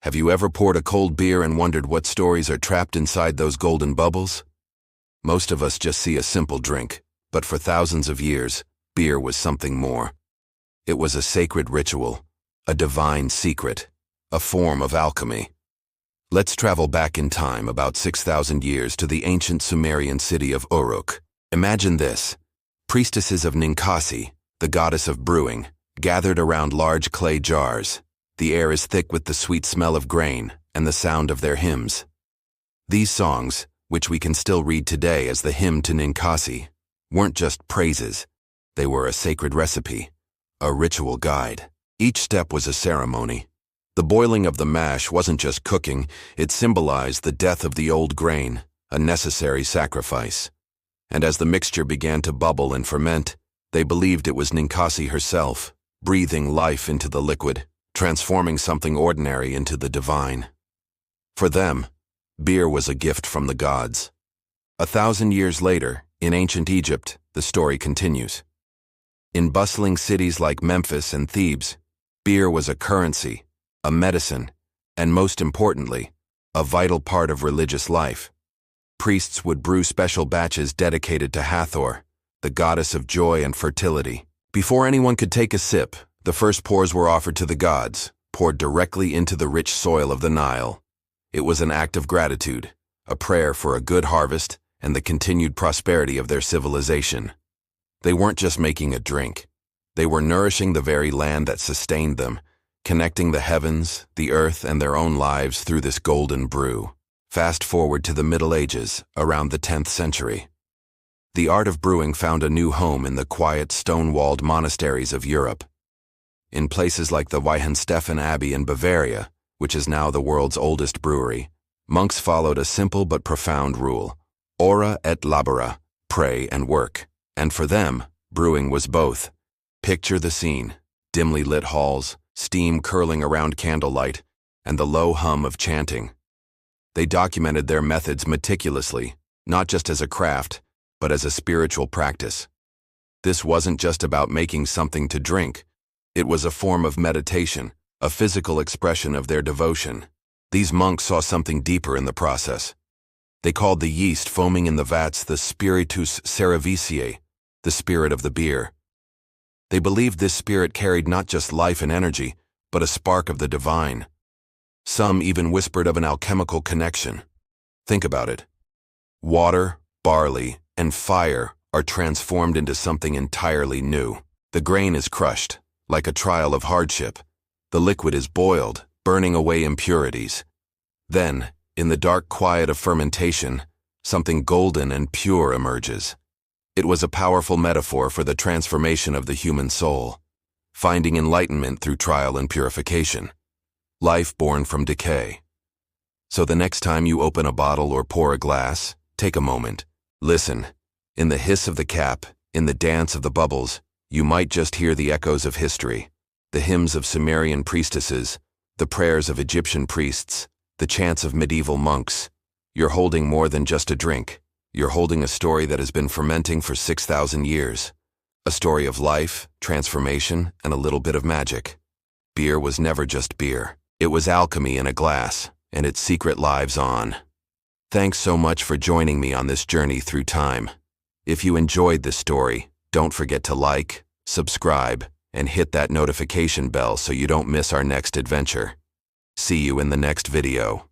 Have you ever poured a cold beer and wondered what stories are trapped inside those golden bubbles? Most of us just see a simple drink, but for thousands of years, beer was something more. It was a sacred ritual, a divine secret, a form of alchemy. Let's travel back in time about 6,000 years to the ancient Sumerian city of Uruk. Imagine this. Priestesses of Ninkasi, the goddess of brewing, gathered around large clay jars. The air is thick with the sweet smell of grain and the sound of their hymns. These songs, which we can still read today as the hymn to Ninkasi, weren't just praises. They were a sacred recipe, a ritual guide. Each step was a ceremony. The boiling of the mash wasn't just cooking, it symbolized the death of the old grain, a necessary sacrifice. And as the mixture began to bubble and ferment, they believed it was Ninkasi herself, breathing life into the liquid, transforming something ordinary into the divine. For them, beer was a gift from the gods. 1,000 years later, in ancient Egypt, the story continues. In bustling cities like Memphis and Thebes, beer was a currency, a medicine, and most importantly, a vital part of religious life. Priests would brew special batches dedicated to Hathor, the goddess of joy and fertility. Before anyone could take a sip, the first pours were offered to the gods, poured directly into the rich soil of the Nile. It was an act of gratitude, a prayer for a good harvest and the continued prosperity of their civilization. They weren't just making a drink. They were nourishing the very land that sustained them, connecting the heavens, the earth, and their own lives through this golden brew. Fast forward to the Middle Ages, around the 10th century. The art of brewing found a new home in the quiet, stone-walled monasteries of Europe. In places like the Weihenstephan Abbey in Bavaria, which is now the world's oldest brewery, monks followed a simple but profound rule: ora et labora, pray and work. And for them, brewing was both. Picture the scene: dimly lit halls, steam curling around candlelight, and the low hum of chanting. They documented their methods meticulously, not just as a craft, but as a spiritual practice. This wasn't just about making something to drink. It was a form of meditation, a physical expression of their devotion. These monks saw something deeper in the process. They called the yeast foaming in the vats the spiritus cerevisiae, the spirit of the beer. They believed this spirit carried not just life and energy, but a spark of the divine. Some even whispered of an alchemical connection. Think about it. Water, barley, and fire are transformed into something entirely new. The grain is crushed, like a trial of hardship. The liquid is boiled, burning away impurities. Then, in the dark quiet of fermentation, something golden and pure emerges. It was a powerful metaphor for the transformation of the human soul, finding enlightenment through trial and purification, life born from decay. So the next time you open a bottle or pour a glass, take a moment. Listen. In the hiss of the cap, in the dance of the bubbles, you might just hear the echoes of history, the hymns of Sumerian priestesses, the prayers of Egyptian priests, the chants of medieval monks. You're holding more than just a drink. You're holding a story that has been fermenting for 6,000 years. A story of life, transformation, and a little bit of magic. Beer was never just beer. It was alchemy in a glass, and its secret lives on. Thanks so much for joining me on this journey through time. If you enjoyed this story, don't forget to like, subscribe, and hit that notification bell so you don't miss our next adventure. See you in the next video.